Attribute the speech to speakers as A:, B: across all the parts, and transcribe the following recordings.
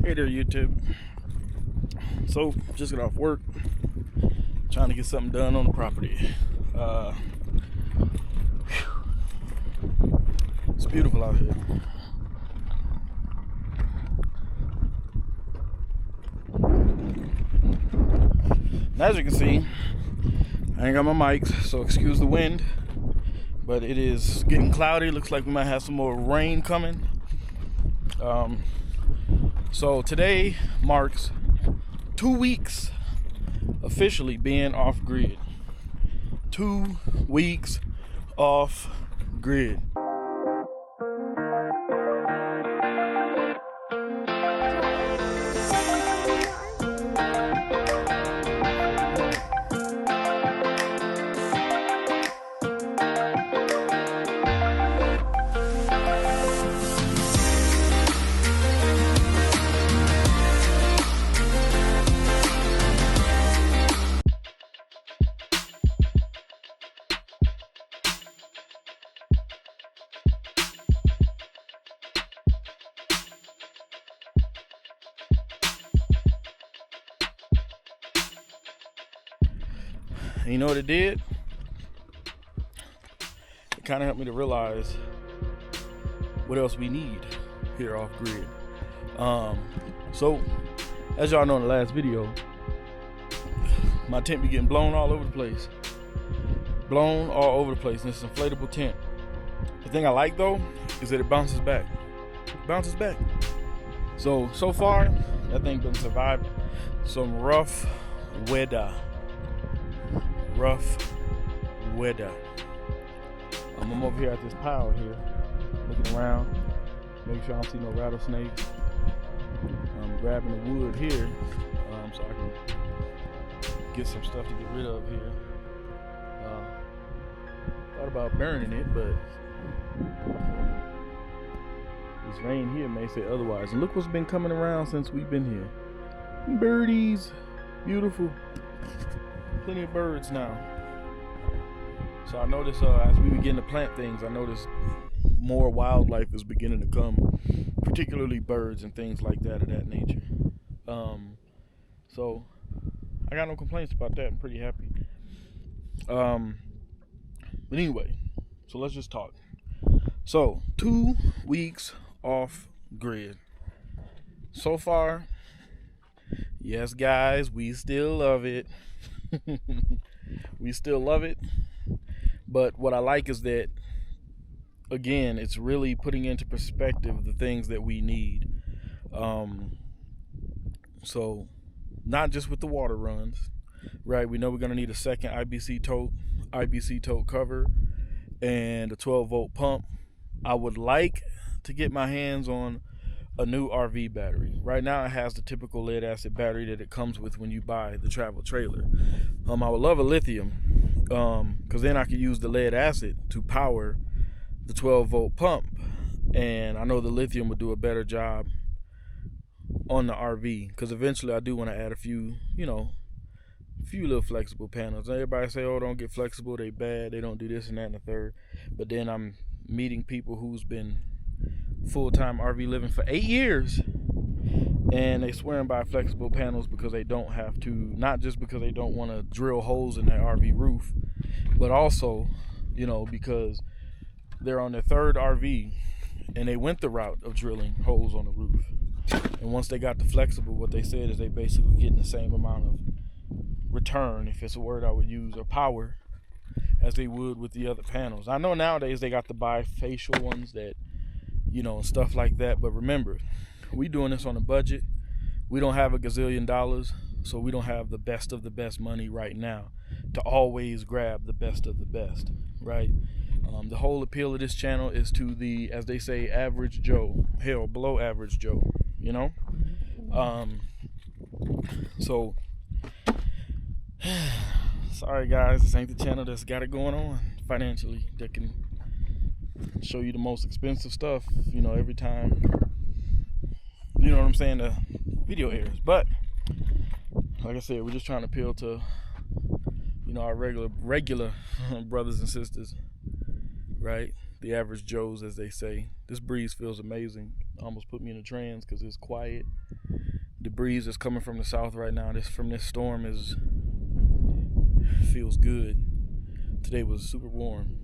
A: Hey there, YouTube. So, just got off work, trying to get something done on the property. It's beautiful out here. And as you can see, I ain't got my mics, so excuse the wind, but it is getting cloudy. Looks like we might have some more rain coming. So today marks 2 weeks officially being off grid. 2 weeks off grid. And you know what it did? It kind of helped me to realize what else we need here off grid. So, as y'all know in the last video, my tent be getting blown all over the place. Blown all over the place, and it's an inflatable tent. The thing I like though is that it bounces back. It bounces back. So far, that thing been surviving some rough weather. I'm over here at this pile here, looking around, make sure I don't see no rattlesnakes. I'm grabbing the wood here, so I can get some stuff to get rid of here. Thought about burning it, but this rain here may say otherwise. And look what's been coming around since we've been here. Birdies, beautiful. Plenty of birds now. So I noticed as we begin to plant things, I noticed more wildlife is beginning to come, particularly birds and things like that of that nature. So I got no complaints about that. I'm pretty happy. But anyway, so let's just talk. So 2 weeks off grid. So far, yes guys, we still love it. We still love it, but what I like is that, again, it's really putting into perspective the things that we need. So not just with the water runs, right? We know we're going to need a second IBC tote cover and a 12-volt pump. I would like to get my hands on a new RV battery. Right now it has the typical lead acid battery that it comes with when you buy the travel trailer. I would love a lithium, because then I could use the lead acid to power the 12-volt pump, and I know the lithium would do a better job on the RV, because eventually I do want to add a few little flexible panels. Everybody say, oh, don't get flexible, they bad, they don't do this and that and the third. But then I'm meeting people who's been full-time RV living for 8 years, and they swearing by flexible panels because they don't have to, not just because they don't want to drill holes in their RV roof, but also, because they're on their third RV and they went the route of drilling holes on the roof. And once they got the flexible, what they said is they basically getting the same amount of return, if it's a word I would use, or power, as they would with the other panels. I know nowadays they got the bifacial ones that, and stuff like that. But remember, we doing this on a budget. We don't have a gazillion dollars, so we don't have the best of the best money right now to always grab the best of the best, right? The whole appeal of this channel is to the, as they say, average Joe, hell, below average Joe, So, sorry guys, this ain't the channel that's got it going on financially, that can show you the most expensive stuff, every time, what I'm saying, the video airs. But like I said, we're just trying to appeal to, our regular brothers and sisters, right? the average Joes, as they say. This breeze feels amazing. Almost put me in a trance because it's quiet. The breeze that's coming from the south right now, from this storm, feels good. Today was super warm.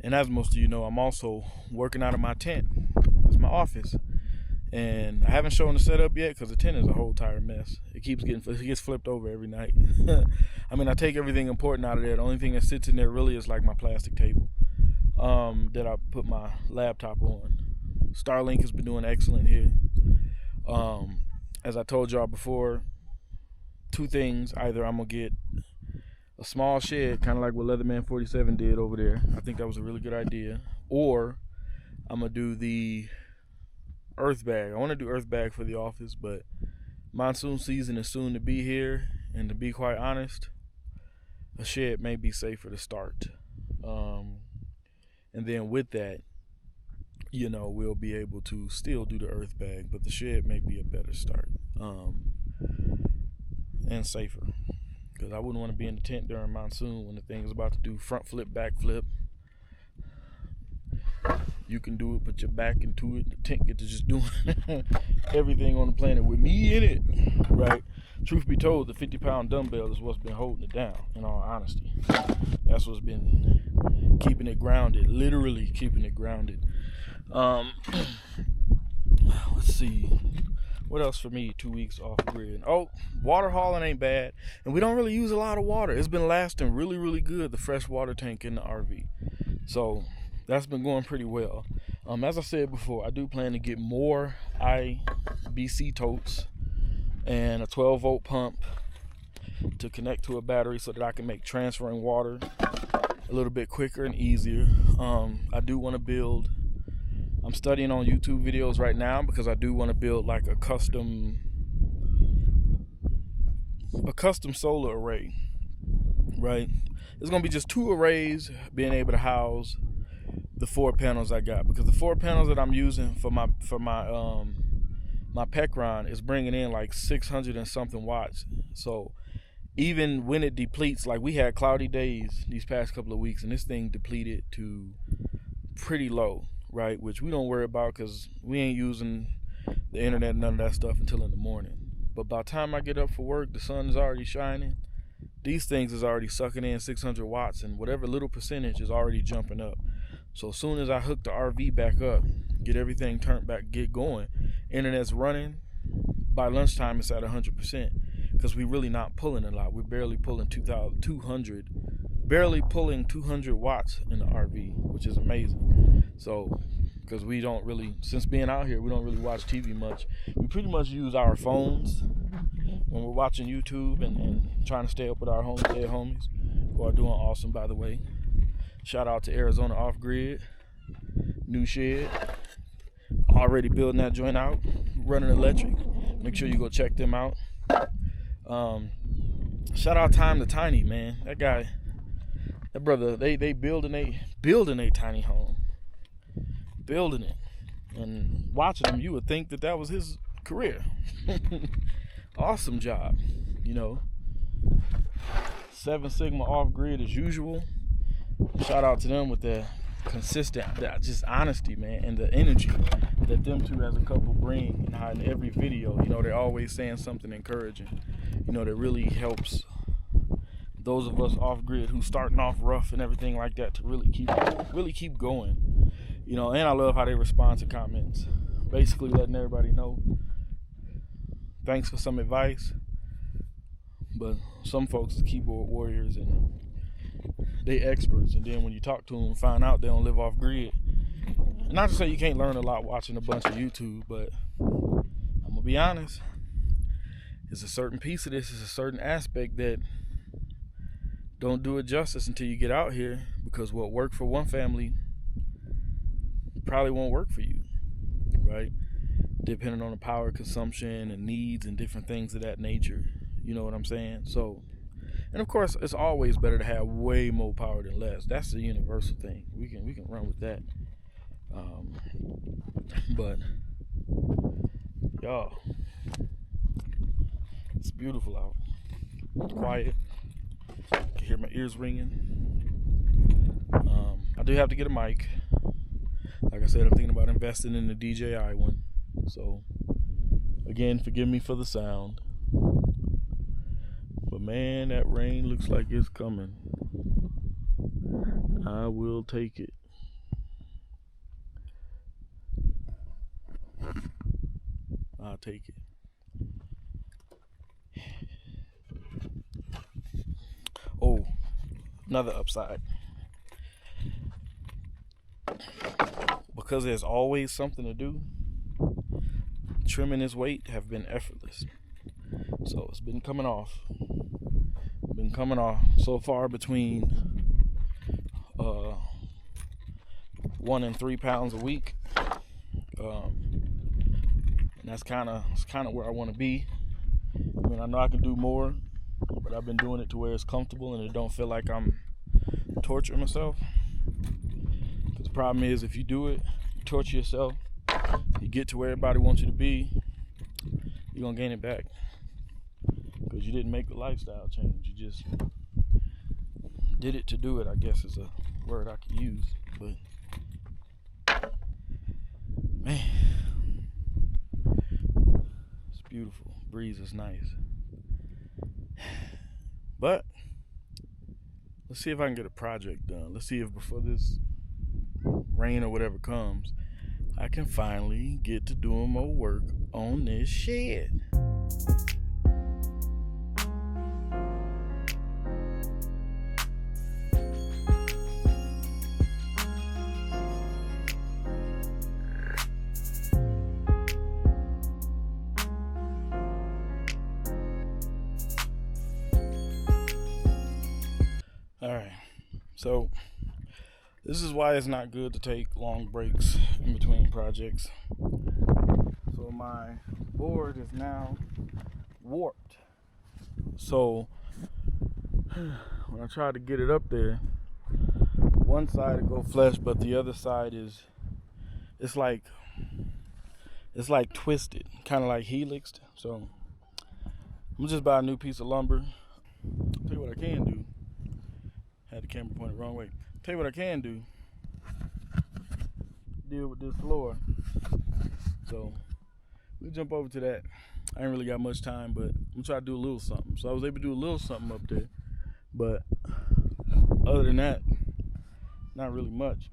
A: And as most of you know, I'm also working out of my tent. That's my office. And I haven't shown the setup yet because the tent is a whole entire mess. It gets flipped over every night. I mean, I take everything important out of there. The only thing that sits in there really is like my plastic table that I put my laptop on. Starlink has been doing excellent here. As I told y'all before, two things. Either I'm going to get a small shed, kind of like what Leatherman 47 did over there. I think that was a really good idea. Or I'm going to do the earth bag. I want to do earth bag for the office, but monsoon season is soon to be here, and to be quite honest, a shed may be safer to start. And then with that, we'll be able to still do the earth bag, but the shed may be a better start, and safer, because I wouldn't want to be in the tent during monsoon when the thing is about to do front flip, back flip. You can do it, put your back into it. The tent get to just doing everything on the planet with me in it, right? Truth be told, the 50-pound dumbbell is what's been holding it down, in all honesty. That's what's been keeping it grounded, literally keeping it grounded. Let's see. What else for me? 2 weeks off grid. Oh, water hauling ain't bad. And we don't really use a lot of water. It's been lasting really, really good, the fresh water tank in the RV. So that's been going pretty well. As I said before, I do plan to get more IBC totes and a 12-volt pump to connect to a battery so that I can make transferring water a little bit quicker and easier. I do want to build, I'm studying on YouTube videos right now because I do want to build like a custom solar array, right? It's going to be just 2 arrays being able to house the 4 panels I got, because the 4 panels that I'm using for my Pecron is bringing in like 600 and something watts. So even when it depletes, like we had cloudy days these past couple of weeks, and this thing depleted to pretty low, right? Which we don't worry about because we ain't using the internet and none of that stuff until in the morning. But by the time I get up for work, the sun is already shining. These things is already sucking in 600 watts, and whatever little percentage is already jumping up. So as soon as I hook the RV back up, get everything turned back, get going, internet's running, by lunchtime it's at 100%, because we're really not pulling a lot. We're barely pulling 200 watts in the RV, which is amazing. So, because we don't really, since being out here, we don't really watch TV much. We pretty much use our phones when we're watching YouTube and trying to stay up with our Homestead homies, who are doing awesome, by the way. Shout out to Arizona Off-Grid, new shed, already building that joint out, running electric. Make sure you go check them out. Shout out Time to Tiny, man. That guy, that brother, they building a tiny home, building it, and watching him, you would think that was his career. Awesome job, 7 Sigma Off-Grid as usual. Shout out to them with the consistent, just honesty, man, and the energy that them two as a couple bring in every video. They're always saying something encouraging, that really helps those of us off grid who starting off rough and everything like that to really keep going. And I love how they respond to comments, basically letting everybody know thanks for some advice. But some folks are keyboard warriors and they experts, and then when you talk to them, find out they don't live off grid. Not to say you can't learn a lot watching a bunch of YouTube, but I'm gonna be honest, there's a certain piece of this, is a certain aspect that don't do it justice until you get out here, because what worked for one family probably won't work for you, right? Depending on the power consumption and needs and different things of that nature. You know what I'm saying? So, and of course, it's always better to have way more power than less. That's the universal thing. We can run with that. But y'all, it's beautiful out. It's quiet. I can hear my ears ringing. I do have to get a mic. Like I said, I'm thinking about investing in the DJI one. So, again, forgive me for the sound. But man, that rain looks like it's coming. I will take it. I'll take it. Oh, another upside. Because there's always something to do, trimming this weight have been effortless. So it's been coming off. So far between 1 and 3 pounds a week. And that's kind of where I want to be. I mean, I know I can do more, but I've been doing it to where it's comfortable and it don't feel like I'm torturing myself. Because the problem is, if you do it, you torture yourself, you get to where everybody wants you to be, you're gonna gain it back. Because you didn't make the lifestyle change, you just did it to do it, I guess is a word I could use. But man, it's beautiful. Breeze is nice. But let's see if I can get a project done. Let's see if before this rain or whatever comes, I can finally get to doing more work on this shed. Alright, so this is why it's not good to take long breaks in between projects. So my board is now warped. So when I try to get it up there, one side will go flush, but the other side is, it's like twisted, kind of like helixed. So I'm just buy a new piece of lumber. Tell you what I can do. Had the camera pointed the wrong way. Tell you what I can do. Deal with this floor. So we'll jump over to that. I ain't really got much time, but I'm gonna try to do a little something. So I was able to do a little something up there, but other than that, not really much.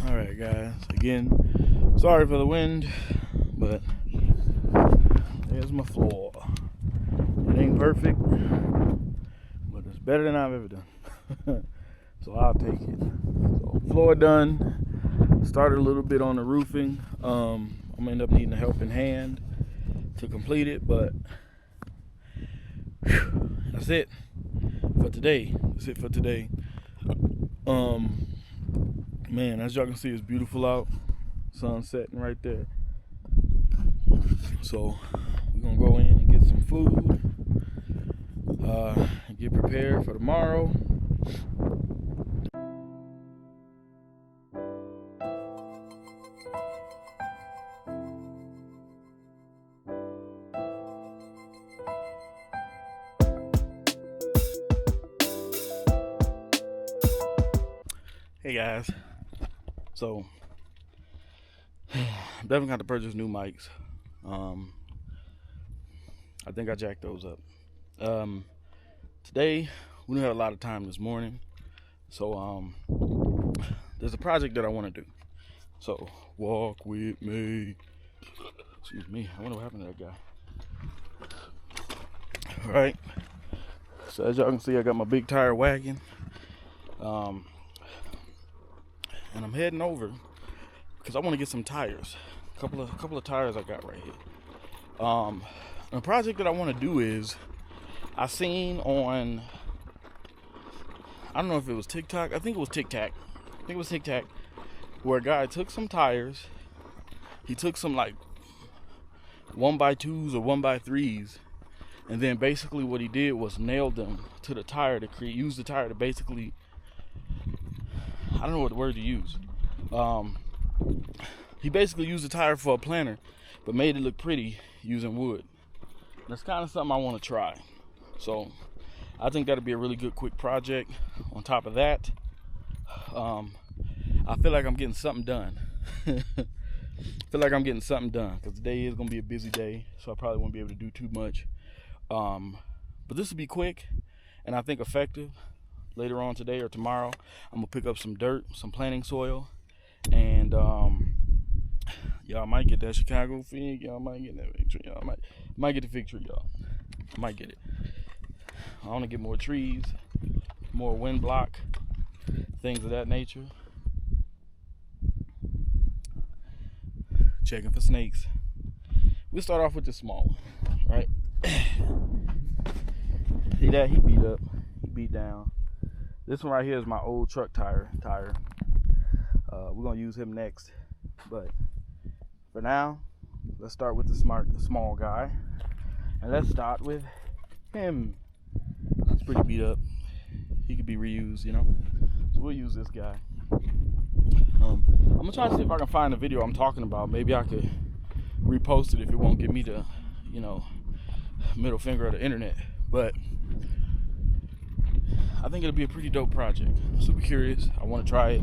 A: Alright guys, again, sorry for the wind, but there's my floor. It ain't perfect, but it's better than I've ever done. So I'll take it. So floor done. Started a little bit on the roofing. I'm gonna end up needing a helping hand to complete it, but that's it for today. Man, as y'all can see, it's beautiful out. Sun setting right there. So we're gonna go in and get some food, get prepared for tomorrow. Hey guys, so definitely got to purchase new mics. I think I jacked those up. Today we didn't have a lot of time this morning, so there's a project that I want to do. So walk with me. Excuse me. I wonder what happened to that guy. All right. So as y'all can see, I got my big tire wagon. And I'm heading over because I want to get some tires. A couple of tires I got right here. The project that I want to do is, I seen on, I don't know if it was TikTok. I think it was TikTok. Where a guy took some tires. He took some like 1x2s or 1x3s, and then basically what he did was nailed them to the tire to use the tire to basically, I don't know what word to use. He basically used the tire for a planter, but made it look pretty using wood. That's kind of something I want to try. So I think that'll be a really good quick project. On top of that, I feel like I'm getting something done. Because today is going to be a busy day, so I probably won't be able to do too much. But this will be quick and I think effective. Later on today or tomorrow, I'm gonna pick up some dirt, some planting soil, and y'all might get that Chicago fig. Y'all might get that fig tree. Y'all might get the fig tree, y'all. I might get it. I want to get more trees, more wind block, things of that nature. Checking for snakes. We'll start off with the small one, right? See that? He beat up. He beat down. This one right here is my old truck tire. We're gonna use him next, but for now, let's start with the small guy, and let's start with him. He's pretty beat up. He could be reused, you know. So we'll use this guy. I'm gonna try to see if I can find the video I'm talking about. Maybe I could repost it if it won't give me the, middle finger of the internet, but I think it'll be a pretty dope project. I'm super curious. I want to try it.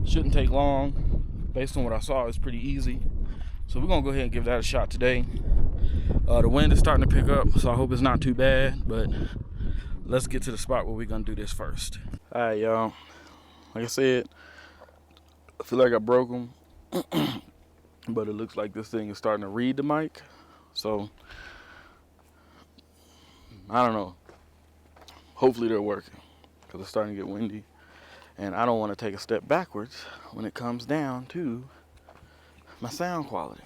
A: Shouldn't take long. Based on what I saw, it's pretty easy. So we're gonna go ahead and give that a shot today. The wind is starting to pick up, so I hope it's not too bad, but let's get to the spot where we're gonna do this first. All right, y'all. Like I said, I feel like I broke them, but it looks like this thing is starting to read the mic. So I don't know. Hopefully they're working, because it's starting to get windy, and I don't want to take a step backwards when it comes down to my sound quality.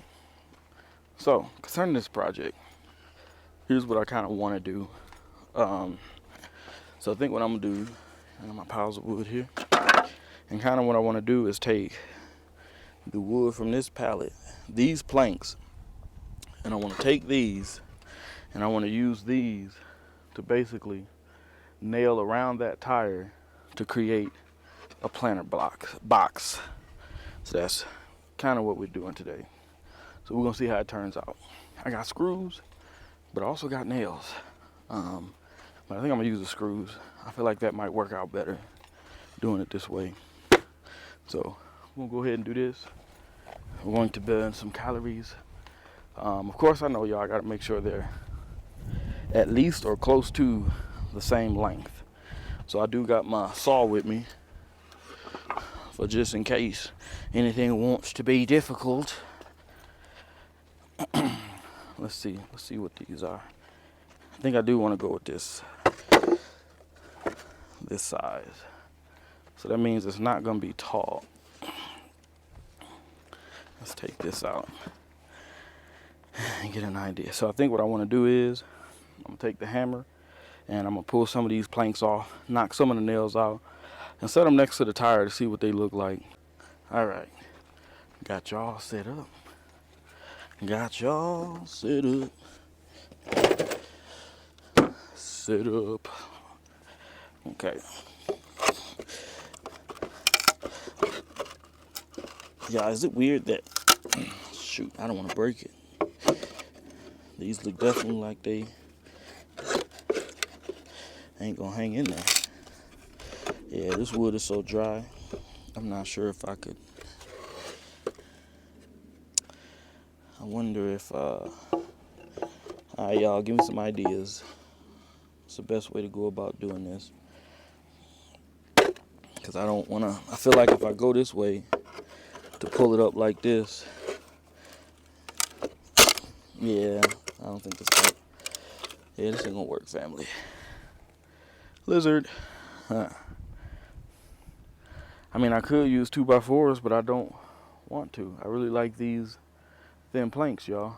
A: So concerning this project, here's what I kind of want to do. So I think what I'm gonna do, I got my piles of wood here, and kind of what I want to do is take the wood from this pallet, these planks, and I want to take these and I want to use these to basically nail around that tire to create a planter box. So that's kind of what we're doing today. So we're gonna see how it turns out. I got screws, but I also got nails. But I think I'm gonna use the screws. I feel like that might work out better doing it this way. So we'll go ahead and do this. We're going to burn some calories. Of course, I know y'all gotta make sure they're at least or close to the same length. So I do got my saw with me for just in case anything wants to be difficult. Let's see what these are. I think I do want to go with this size. So that means it's not going to be tall. Let's take this out and get an idea. So I think what I want to do is I'm going to take the hammer and I'm going to pull some of these planks off, knock some of the nails out, and set them next to the tire to see what they look like. All right, got y'all set up. Set up. Okay. Yeah, is it weird that, shoot, I don't want to break it. These look definitely like they ain't gonna hang in there. Yeah, this wood is so dry.
B: I'm not sure if I could. I wonder if, alright, y'all, give me some ideas. What's the best way to go about doing this? Because I don't want to, I feel like if I go this way to pull it up like this, yeah, I don't think this works. Yeah, this ain't gonna work, family. Lizard. Huh. I mean, I could use 2x4s, but I don't want to. I really like these thin planks, y'all.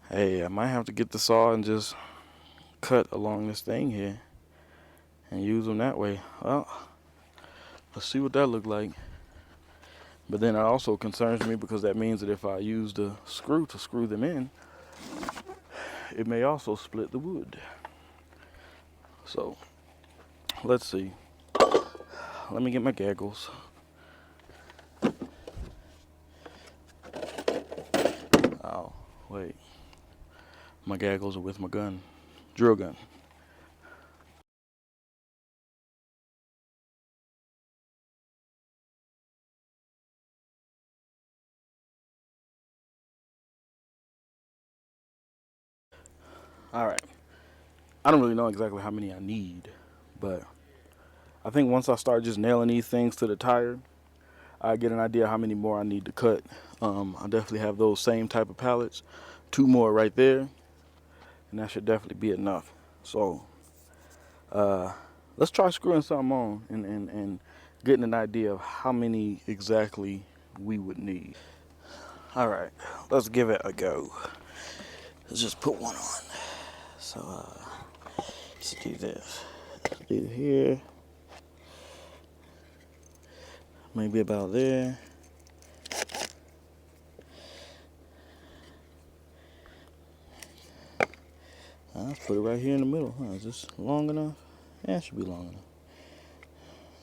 B: Hey, I might have to get the saw and just cut along this thing here and use them that way. Well, let's see what that look like. But then it also concerns me because that means that if I use the screw to screw them in, it may also split the wood. So, let's see. Let me get my gaggles. Oh, wait. My gaggles are with my gun. Drill gun. Alright. I don't really know exactly how many I need, but I think once I start just nailing these things to the tire, I get an idea how many more I need to cut. I definitely have those same type of pallets. 2 more right there, and that should definitely be enough. So, let's try screwing something on and getting an idea of how many exactly we would need. Alright, let's give it a go. Let's just put one on. So, let's do this. Let's do here. Maybe about there. Let's put it right here in the middle. Is this long enough? Yeah, it should be long enough.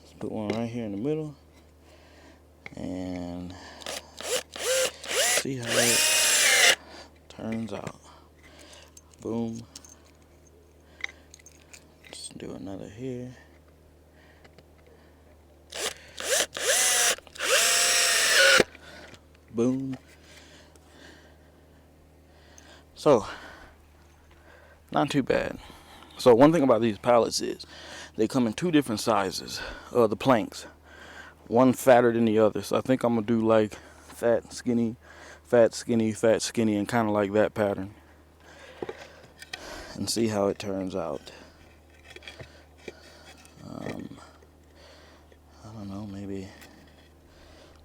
B: Let's put one right here in the middle. And see how it turns out. Boom. Let's do another here. Boom. So, not too bad. So one thing about these pallets is they come in 2 different sizes, the planks. One fatter than the other. So I think I'm going to do like fat, skinny, fat, skinny, fat, skinny, and kind of like that pattern. And see how it turns out. I don't know, maybe.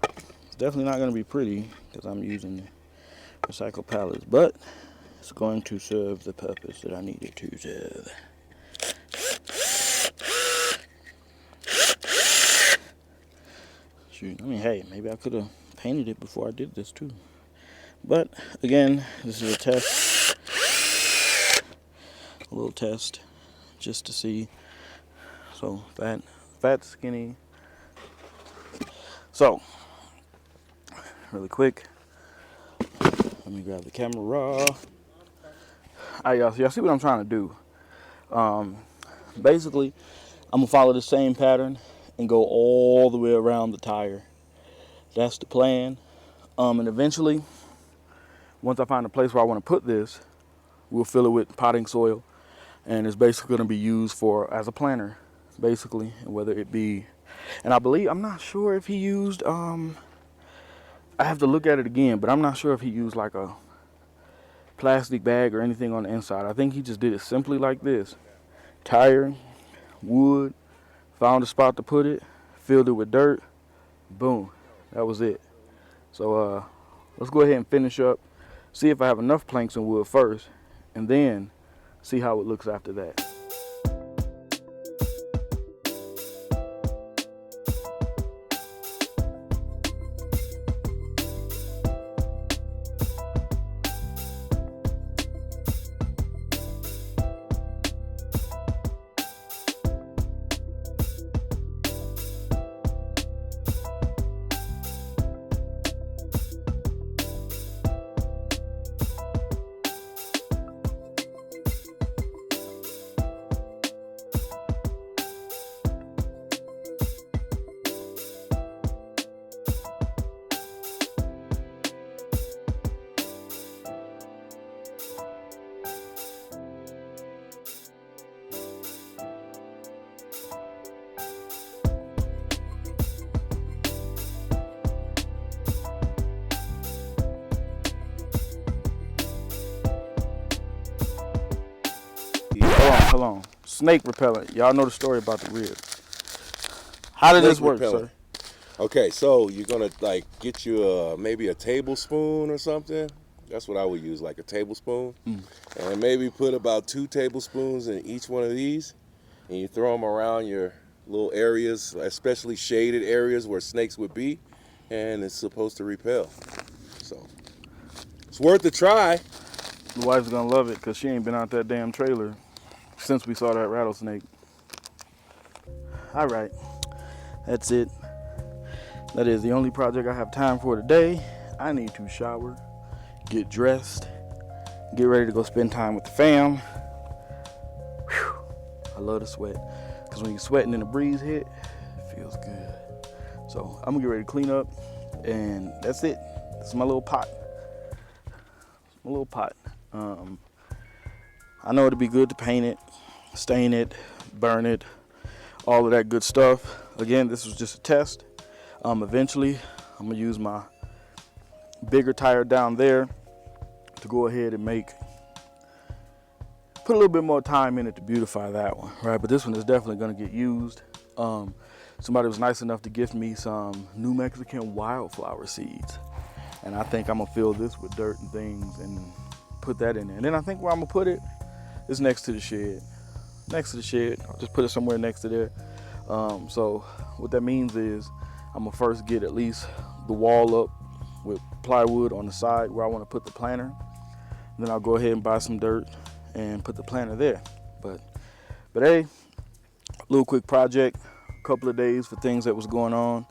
B: It's definitely not going to be pretty because I'm using recycled pallets, but it's going to serve the purpose that I need it to serve. Shoot, I mean, hey, maybe I could have painted it before I did this too. But again, this is a test, a little test, just to see. So fat, skinny. So, really quick, let me grab the camera. Alright, y'all see what I'm trying to do? Basically, I'm gonna follow the same pattern and go all the way around the tire. That's the plan. And eventually, once I find a place where I want to put this, we'll fill it with potting soil, and it's basically going to be used for as a planter, basically. Whether it be, and I believe, I'm not sure if he used. I have to look at it again, but I'm not sure if he used like a plastic bag or anything on the inside. I think he just did it simply like this: tire, wood, found a spot to put it, filled it with dirt, boom, that was it. So let's go ahead and finish up, see if I have enough planks and wood first, and then see how it looks after that. hold on. Snake repellent. Y'all know the story about the ribs. How did this work, sir?
C: Okay, so you're gonna like get you maybe a tablespoon or something. That's what I would use, like a tablespoon, and maybe put about 2 tablespoons in each one of these, and you throw them around your little areas, especially shaded areas where snakes would be, and it's supposed to repel. So it's worth a try.
B: The wife's gonna love it because she ain't been out that damn trailer since we saw that rattlesnake. All right, that's it. That is the only project I have time for today. I need to shower, get dressed, get ready to go spend time with the fam. Whew. I love the sweat because when you're sweating and the breeze hit, it feels good. So I'm gonna get ready to clean up, and that's it. This is my little pot. My little pot. I know it'd be good to paint it, stain it, burn it, all of that good stuff. Again, this was just a test. Eventually, I'm gonna use my bigger tire down there to go ahead and put a little bit more time in it to beautify that one, right? But this one is definitely gonna get used. Somebody was nice enough to gift me some New Mexican wildflower seeds, and I think I'm gonna fill this with dirt and things and put that in there. And then I think where I'm gonna put it is next to the shed. I'll just put it somewhere next to there. So what that means is I'm gonna first get at least the wall up with plywood on the side where I want to put the planter. Then I'll go ahead and buy some dirt and put the planter there. But hey, little quick project, a couple of days for things that was going on.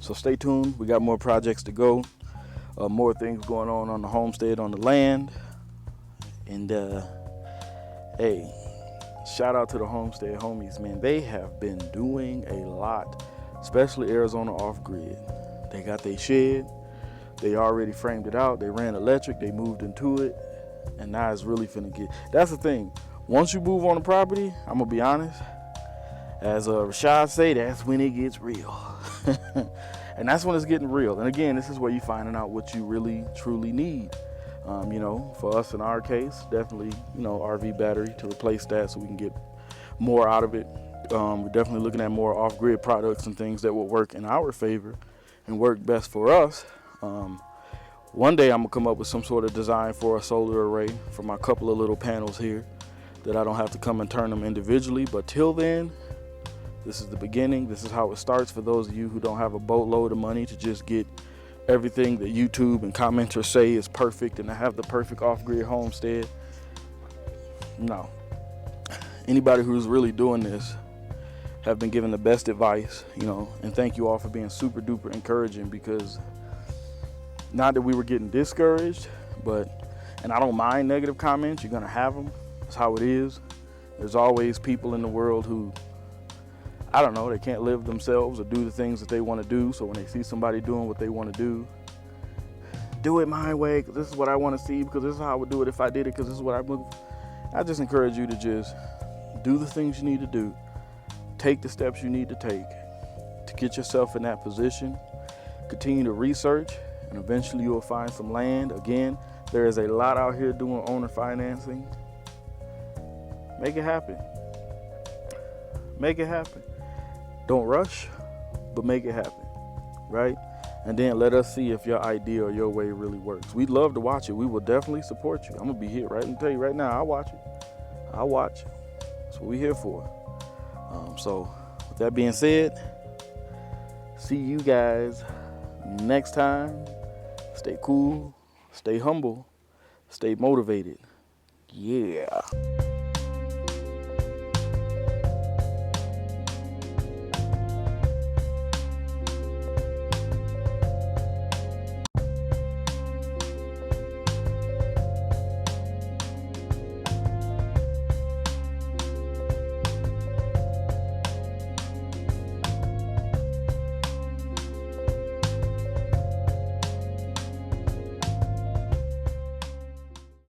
B: So stay tuned. We got more projects to go. More things going on the homestead, on the land. And hey, shout out to the homestead homies, man. They have been doing a lot, especially Arizona off-grid. They got their shed. They already framed it out. They ran electric. They moved into it. And now it's really finna get... That's the thing. Once you move on the property, I'm going to be honest, as Rashad say, that's when it gets real. And that's when it's getting real. And again, this is where you're finding out what you really, truly need. For us in our case, definitely, RV battery to replace that so we can get more out of it. We're definitely looking at more off-grid products and things that will work in our favor and work best for us. One day I'm gonna come up with some sort of design for a solar array for my couple of little panels here that I don't have to come and turn them individually. But till then, this is the beginning. This is how it starts for those of you who don't have a boatload of money to just get everything that YouTube and commenters say is perfect and to have the perfect off-grid homestead. No. Anybody who's really doing this have been given the best advice, and thank you all for being super duper encouraging, because not that we were getting discouraged, and I don't mind negative comments. You're gonna have them. That's how it is. There's always people in the world who, I don't know, they can't live themselves or do the things that they want to do. So when they see somebody doing what they want to do it my way, because this is what I want to see, because this is how I would do it if I did it, because this is what I just encourage you to just do the things you need to do. Take the steps you need to take to get yourself in that position. Continue to research, and eventually you'll find some land. Again, there is a lot out here doing owner financing. Make it happen. Make it happen. Don't rush, but make it happen, right? And then let us see if your idea or your way really works. We'd love to watch it. We will definitely support you. I'm gonna be here right and tell you right now, I'll watch it. That's what we're here for. So with that being said, see you guys next time. Stay cool, stay humble, stay motivated. Yeah.